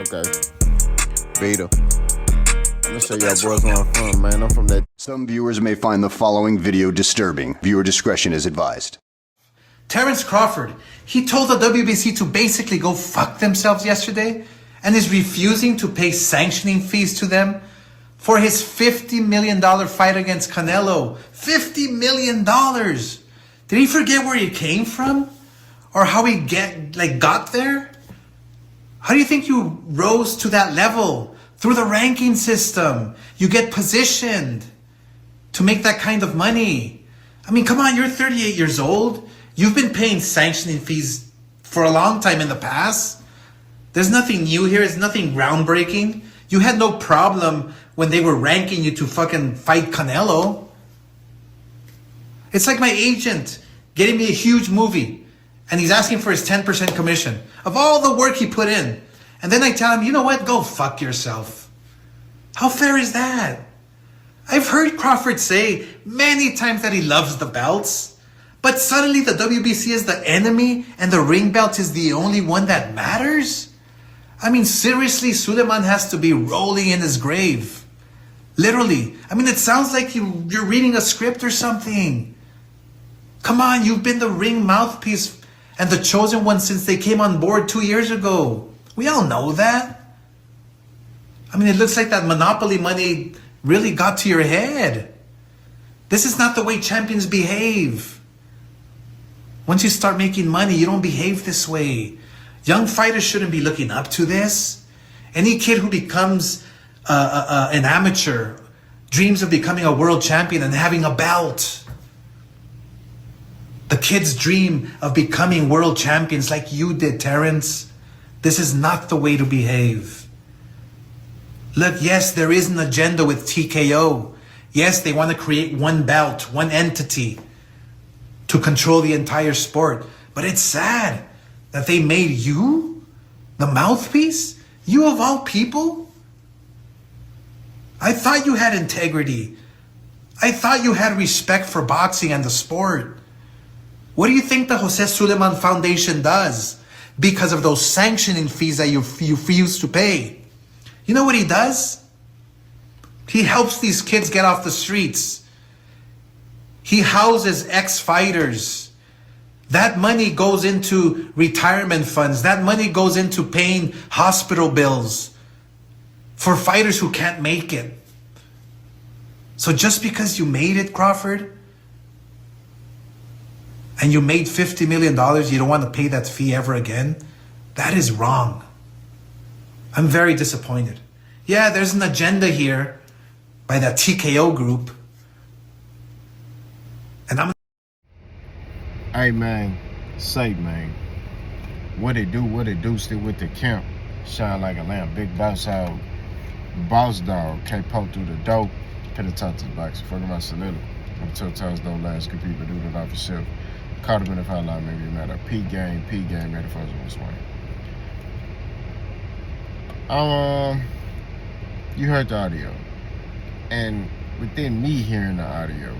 Okay. Beta. I'm gonna show y'all boys where I'm from, man. I'm from that. Some viewers may find the following video disturbing. Viewer discretion is advised. Terence Crawford, he told the WBC to basically go fuck themselves yesterday and is refusing to pay sanctioning fees to them for his $50 million fight against Canelo. $50 million! Did he forget where he came from? Or how he got there? How do you think you rose to that level? Through the ranking system. You get positioned to make that kind of money. I mean, come on, you're 38 years old. You've been paying sanctioning fees for a long time in the past. There's nothing new here. It's nothing groundbreaking. You had no problem when they were ranking you to fucking fight Canelo. It's like my agent getting me a huge movie and he's asking for his 10% commission of all the work he put in. And then I tell him, you know what? Go fuck yourself. How fair is that? I've heard Crawford say many times that he loves the belts, but suddenly the WBC is the enemy and the ring belt is the only one that matters? I mean, seriously, Suleiman has to be rolling in his grave. Literally. I mean, it sounds like you're reading a script or something. Come on, you've been the ring mouthpiece and the chosen one since they came on board 2 years ago. We all know that. I mean, it looks like that monopoly money really got to your head. This is not the way champions behave. Once you start making money, you don't behave this way. Young fighters shouldn't be looking up to this. Any kid who becomes an amateur dreams of becoming a world champion and having a belt. The kids dream of becoming world champions like you did, Terence. This is not the way to behave. Look, yes, there is an agenda with TKO. Yes, they want to create one belt, one entity to control the entire sport. But it's sad that they made you the mouthpiece? You of all people? I thought you had integrity. I thought you had respect for boxing and the sport. What do you think the Jose Suleiman Foundation does because of those sanctioning fees that you refuse to pay? You know what he does? He helps these kids get off the streets. He houses ex-fighters. That money goes into retirement funds. That money goes into paying hospital bills for fighters who can't make it. So just because you made it, Crawford, and you made $50 million, you don't want to pay that fee ever again? That is wrong. I'm very disappointed. Yeah, there's an agenda here by that TKO group. And I'm... Hey, man. Say, man. What it do, still with the camp. Shine like a lamp. Big boss out. Boss dog. Can't poke through the dope. Could have talked to the boxer. Fucking my salute. I'm 2 times don't last. Good people do it off yourself. Caught him in the foul line, maybe it matter. P game, made the first one swing. You heard the audio. And within me hearing the audio,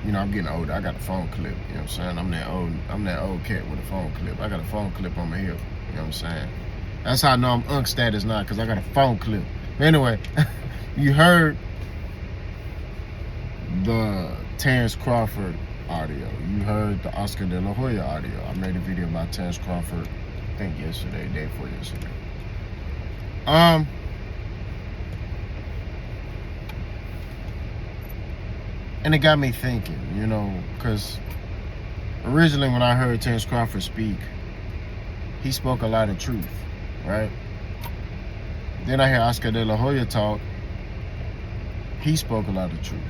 you know, I'm getting older. I got a phone clip, you know what I'm saying? I'm that old cat with a phone clip. I got a phone clip on my hip, you know what I'm saying? That's how I know I'm unk status now, because I got a phone clip. But anyway, you heard the Terence Crawford audio. You heard the Oscar Delahoya audio. I made a video about Terence Crawford, I think yesterday, day before yesterday. And it got me thinking, you know, because originally when I heard Terence Crawford speak, he spoke a lot of truth, right? Then I hear Oscar Delahoya talk, he spoke a lot of truth.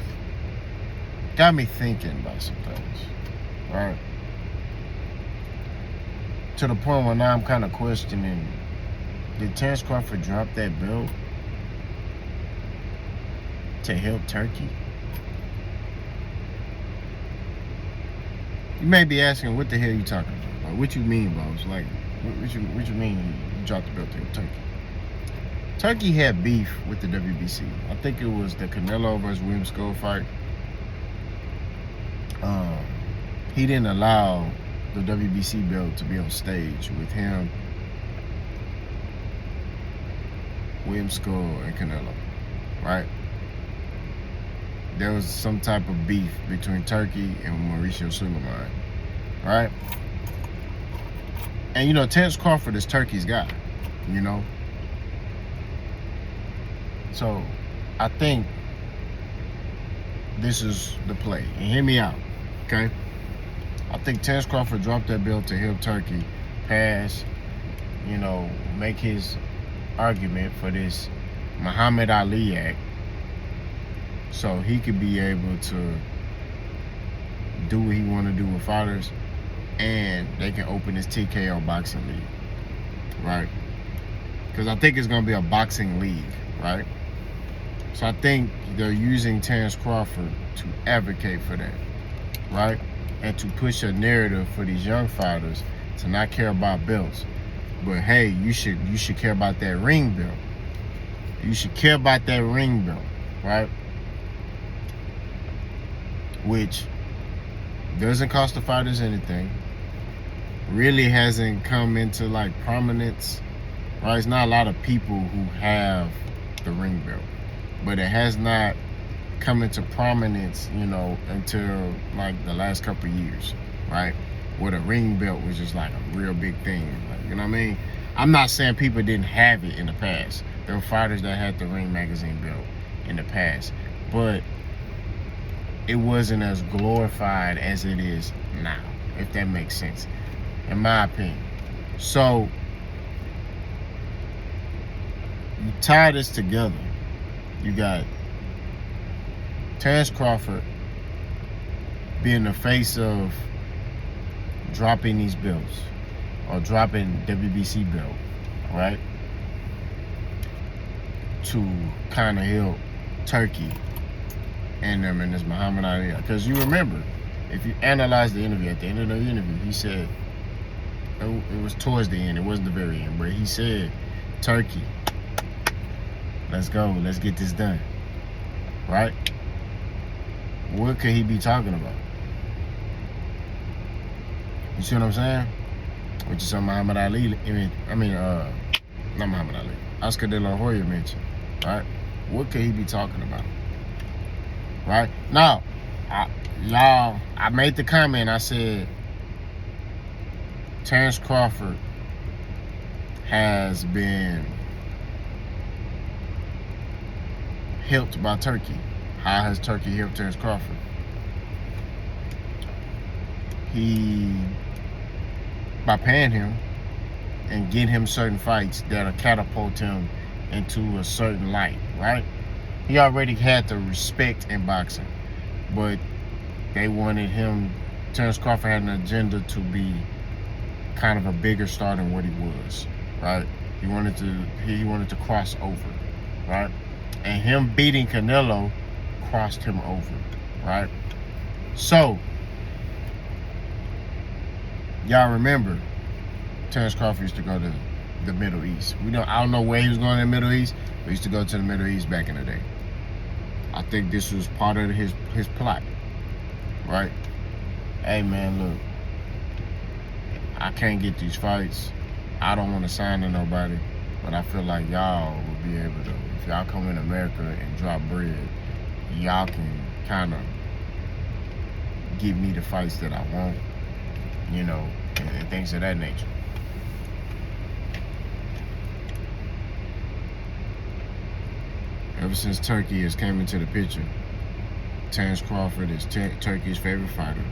Got me thinking about some things, right? To the point where now I'm kind of questioning, did Terence Crawford drop that belt to help Turkey? You may be asking, what the hell you talking about? Like, what you mean, boss? Like, what you mean you dropped the belt to help Turkey? Turkey had beef with the WBC. I think it was the Canelo versus William Skull fight. He didn't allow the WBC belt to be on stage with him William Skull and Canelo, right? There was some type of beef between Turkey and Mauricio Suleiman, right? And you know, Terence Crawford is Turkey's guy, you know? So I think this is the play. And hear me out, okay? I think Terence Crawford dropped that belt to help Turkey pass, you know, make his argument for this Muhammad Ali Act, so he could be able to do what he want to do with fighters, and they can open this TKO boxing league, right? Because I think it's going to be a boxing league, right? So I think they're using Terence Crawford to advocate for that, right? And to push a narrative for these young fighters to not care about belts. But hey, you should care about that ring belt. You should care about that ring belt, right? Which doesn't cost the fighters anything. Really hasn't come into like prominence, right? It's not a lot of people who have the ring belt, but it has not come into prominence, you know, until like the last couple of years, right? Where the ring belt was just like a real big thing, like, you know what I mean? I'm not saying people didn't have it in the past. There were fighters that had the Ring Magazine belt in the past, but it wasn't as glorified as it is now, if that makes sense, in my opinion. So you tie this together. You got Terence Crawford being the face of dropping these belts, or dropping WBC belt, right? To kind of help Turkey and them in this Muhammad Ali. Because you remember, if you analyze the interview, at the end of the interview, he said, it was towards the end, it wasn't the very end, but he said, Turkey, let's go, let's get this done, right? What could he be talking about? You see what I'm saying? Which is something Muhammad Ali, not Muhammad Ali, Oscar Delahoya mentioned, right? What could he be talking about? Right? Now, I made the comment, I said, Terence Crawford has been helped by Turkey. How has Turkey helped Terence Crawford? By paying him and getting him certain fights that'll catapult him into a certain light, right? He already had the respect in boxing, but they wanted him, Terence Crawford had an agenda to be kind of a bigger star than what he was, right? He wanted to cross over, right? And him beating Canelo crossed him over, right? So, y'all remember, Terence Crawford used to go to the Middle East. I don't know where he was going in the Middle East, but he used to go to the Middle East back in the day. I think this was part of his plot, right? Hey man, look, I can't get these fights. I don't want to sign to nobody, but I feel like y'all will be able to, if y'all come in America and drop bread, y'all can kind of give me the fights that I want, you know, and things of that nature. Ever since Turkey has came into the picture, Terence Crawford is Turkey's favorite fighter.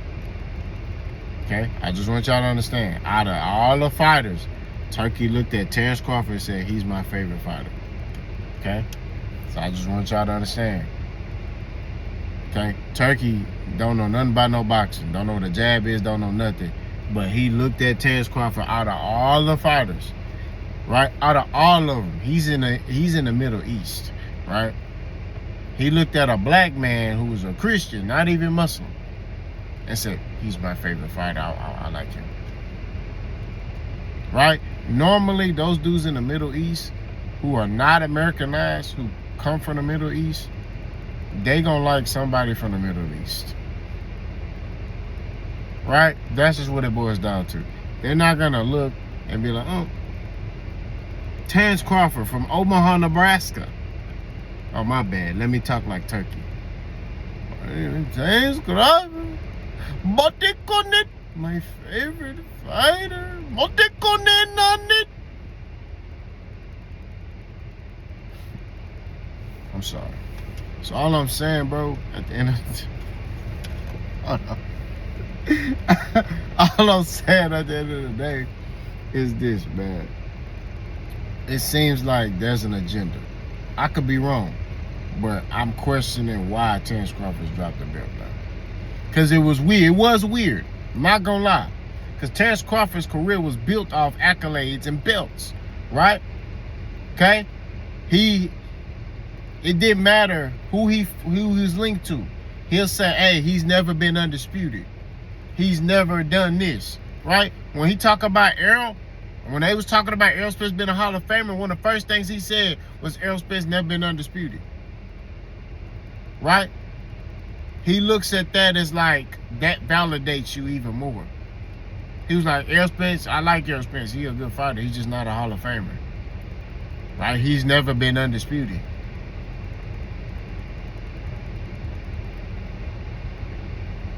Okay? I just want y'all to understand, out of all the fighters, Turkey looked at Terence Crawford and said, he's my favorite fighter. Okay? So I just want y'all to understand. Okay? Turkey don't know nothing about no boxing. Don't know what a jab is, don't know nothing. But he looked at Terence Crawford out of all the fighters, right? Out of all of them, he's in the Middle East, right? He looked at a black man who was a Christian, not even Muslim, and said, he's my favorite fighter, I like him. Right? Normally, those dudes in the Middle East who are not Americanized, who come from the Middle East, they gonna like somebody from the Middle East. Right? That's just what it boils down to. They're not gonna look and be like, oh, Terence Crawford from Omaha, Nebraska. Oh, my bad. Let me talk like Turkey. Terence Crawford. Motekonet. My favorite fighter. Motekonet Nanit. I'm sorry. So all I'm saying, bro, at the end of the all I'm saying at the end of the day is this, man. It seems like there's an agenda. I could be wrong, but I'm questioning why Terence Crawford's dropped the belt now. Because it was weird. It was weird. I'm not gonna lie. Because Terence Crawford's career was built off accolades and belts, right? Okay? It didn't matter who he was linked to. He'll say, hey, he's never been undisputed. He's never done this, right? When he talk about Errol, when they was talking about Errol Spence being a Hall of Famer, one of the first things he said was Errol Spence never been undisputed, right? He looks at that as like, that validates you even more. He was like, Errol Spence, I like Errol Spence. He's a good fighter. He's just not a Hall of Famer, right? He's never been undisputed.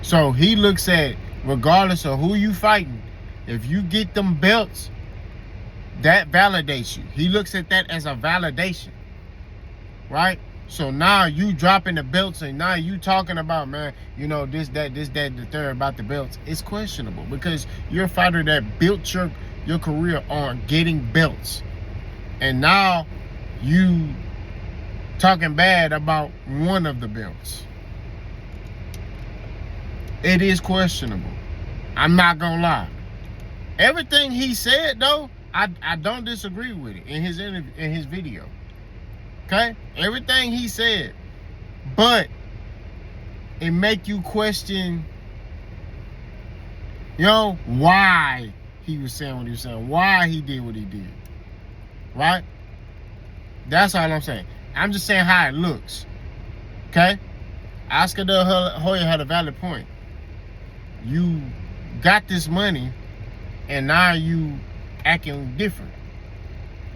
So he looks at, regardless of who you fighting, if you get them belts, that validates you. He looks at that as a validation, right? So now you dropping the belts and now you talking about, man, you know, this, that, the third about the belts. It's questionable because you're a fighter that built your career on getting belts. And now you talking bad about one of the belts. It is questionable. I'm not gonna lie. Everything he said, though, I don't disagree with it in his interview, in his video. Okay, everything he said, but it make you question, why he was saying what he was saying, why he did what he did, right? That's all I'm saying. I'm just saying how it looks. Okay, Oscar Delahoya had a valid point. You got this money and now you acting different,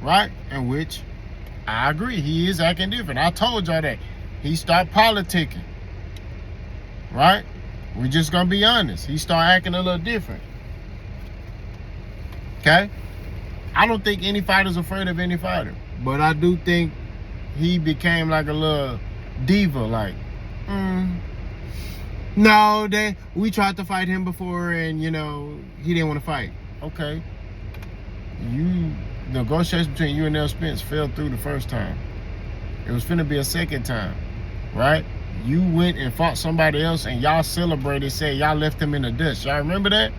right? In which I agree, he is acting different. I told y'all that. He started politicking, right? We're just gonna be honest. He started acting a little different. Okay? I don't think any fighter's afraid of any fighter, but I do think he became like a little diva, like, no, we tried to fight him before and, he didn't want to fight. Okay. The negotiation between you and Errol Spence fell through the first time. It was finna be a second time, right? You went and fought somebody else and y'all celebrated, said y'all left him in the dust. Y'all remember that?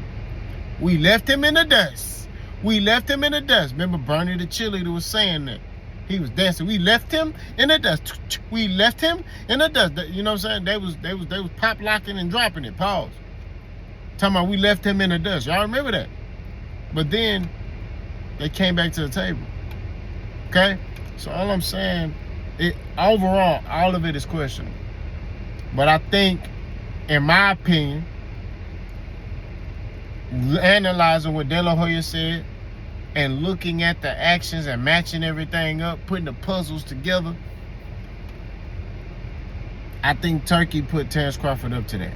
We left him in the dust. We left him in the dust. Remember Bernie the cheerleader was saying that. He was dancing. We left him in the dust. We left him in the dust. You know what I'm saying? They was pop locking and dropping it. Pause. Talking about we left him in the dust. Y'all remember that? But then they came back to the table. Okay? So all I'm saying, overall, all of it is questionable. But I think, in my opinion, analyzing what Delahoya said and looking at the actions and matching everything up, putting the puzzles together, I think Turkey put Terence Crawford up to that.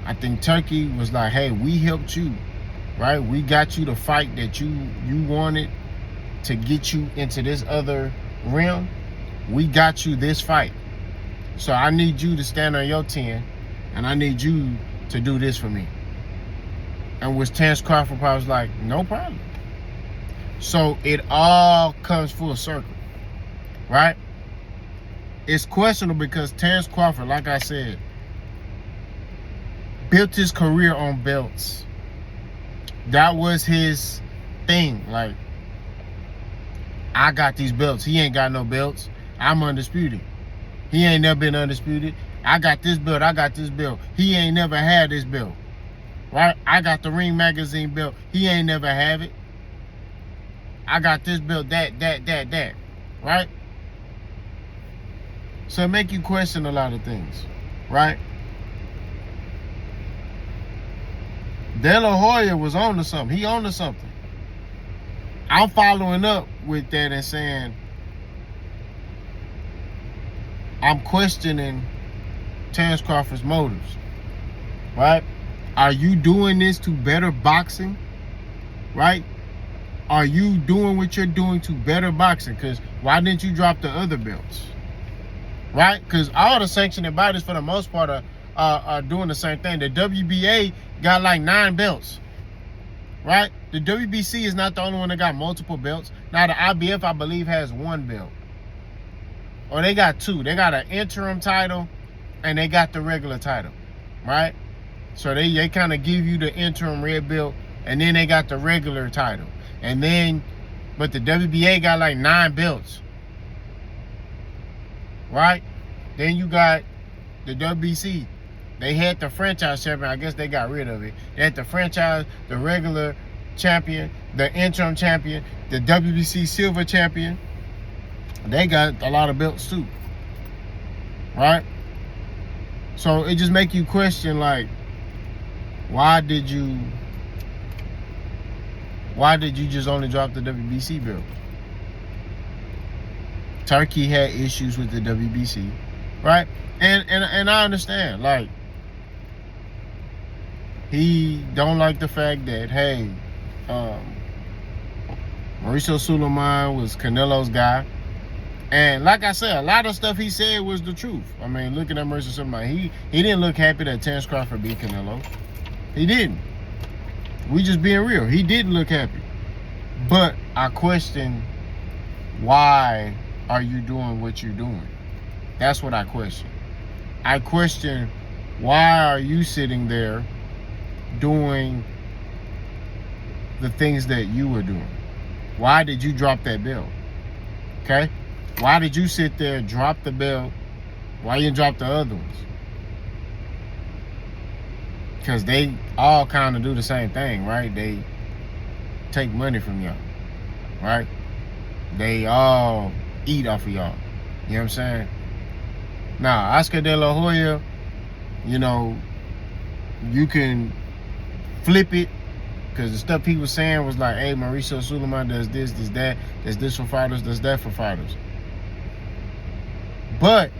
I think Turkey was like, hey, we helped you, right? We got you the fight that you wanted to get you into this other realm. We got you this fight. So I need you to stand on your 10, and I need you to do this for me. And which Terence Crawford probably was like, no problem. So it all comes full circle, right? It's questionable because Terence Crawford, like I said, built his career on belts. That was his thing. Like, I got these belts. He ain't got no belts. I'm undisputed. He ain't never been undisputed. I got this belt. I got this belt. He ain't never had this belt. Right? I got the Ring Magazine belt. He ain't never have it. I got this belt, that. Right? So it make you question a lot of things. Right? Delahoya was on to something. He on to something. I'm following up with that and saying, I'm questioning Terence Crawford's motives, right? Are you doing this to better boxing, right? Are you doing what you're doing to better boxing? Because why didn't you drop the other belts, right? Because all the sanctioning bodies, for the most part, are doing the same thing. The WBA got like 9 belts, right? The WBC is not the only one that got multiple belts. Now, the IBF, I believe, has 1 belt. Or they got 2. They got an interim title and they got the regular title, right? So they kind of give you the interim red belt and then they got the regular title. And then, but the WBA got like 9 belts, right? Then you got the WBC. They had the franchise champion. I guess they got rid of it. They had the franchise, the regular champion, the interim champion, the WBC silver champion. They got a lot of belts too, right? So it just make you question, like, why did you just only drop the WBC belt? Turkey had issues with the WBC, right? And I understand, like, he don't like the fact that, hey, Mauricio Suleiman was Canelo's guy. And like I said, a lot of stuff he said was the truth. I mean, looking at Mauricio Suleiman, he didn't look happy that Terence Crawford beat Canelo. He didn't. We just being real. He didn't look happy. But I question, why are you doing what you're doing? That's what I question. I question, why are you sitting there doing the things that you were doing? Why did you drop that belt? Okay? Why did you sit there, drop the belt? Why you didn't drop the other ones? Because they all kind of do the same thing, right? They take money from y'all, right? They all eat off of y'all. You know what I'm saying? Now, Oscar Delahoya, you know, you can flip it, because the stuff he was saying was like, hey, Mauricio Suleiman does this, does that, does this for fighters, does that for fighters. But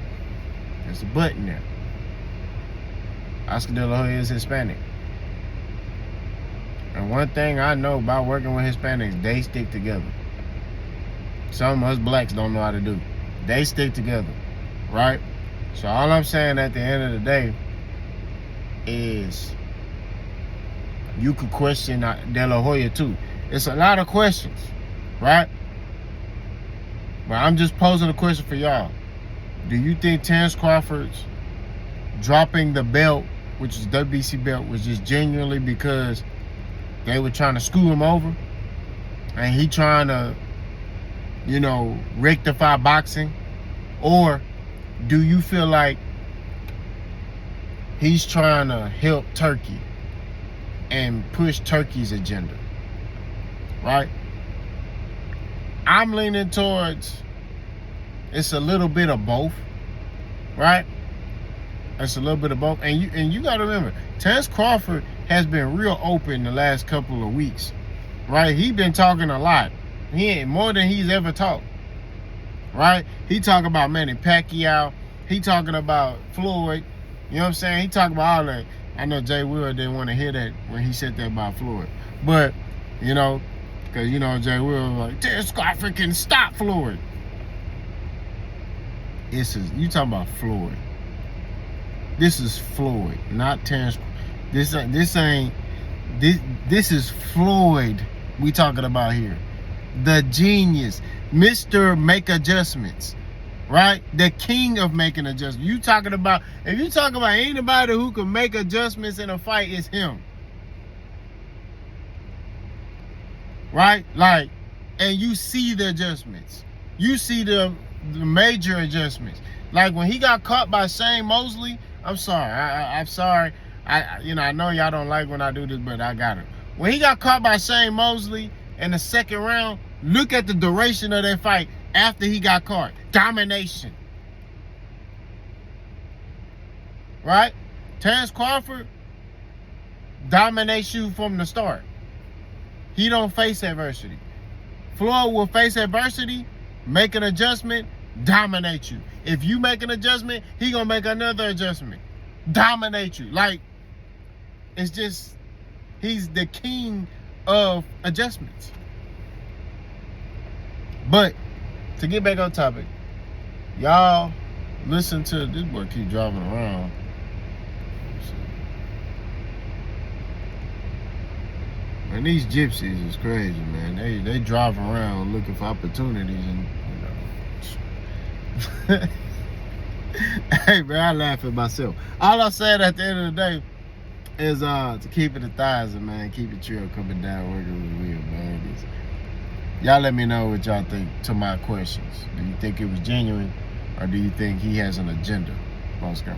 there's a but in there. Oscar De La Hoya is Hispanic. And one thing I know about working with Hispanics, they stick together. Some of us blacks don't know how to do. They stick together, right? So all I'm saying at the end of the day is, you could question De La Hoya too. It's a lot of questions, right? But I'm just posing a question for y'all. Do you think Terence Crawford's dropping the belt, which is WBC belt, was just genuinely because they were trying to screw him over? And he trying to, you know, rectify boxing? Or do you feel like he's trying to help Turkey and push Turkey's agenda, right? I'm leaning towards it's a little bit of both, right? It's a little bit of both. And you got to remember, Terence Crawford has been real open the last couple of weeks, right? He been talking a lot. He ain't more than he's ever talked, right? He talking about Manny Pacquiao. He talking about Floyd. You know what I'm saying? He talking about all that. I know Jay Will didn't want to hear that when he said that about Floyd. But, you know, because, you know, Jay Will was like, Terence Crawford can stop Floyd. You talking about Floyd. This is Floyd, not Terence. This is Floyd we talking about here. The genius, Mr. Make Adjustments, right? The king of making adjustments. If you talking about anybody who can make adjustments in a fight, it's him. Right? Like, and you see the adjustments. You see the major adjustments. Like when he got caught by Shane Mosley, I'm sorry. I'm sorry. I know y'all don't like when I do this, but I got it. When he got caught by Shane Mosley in the second round, look at the duration of that fight after he got caught. Domination. Right? Terence Crawford dominates you from the start. He don't face adversity. Floyd will face adversity, make an adjustment, dominate you. If you make an adjustment, he gonna make another adjustment, dominate you. Like, it's just, he's the king of adjustments. But to get back on topic, y'all listen to this boy keep driving around. Man, these gypsies is crazy, man. They drive around looking for opportunities, and you know. Hey man, I laugh at myself. All I said at the end of the day is to keep it 1,000, man. Keep it chill, coming down, working with Will, man. Y'all let me know what y'all think to my questions. Do you think it was genuine, or do you think he has an agenda? Let's go.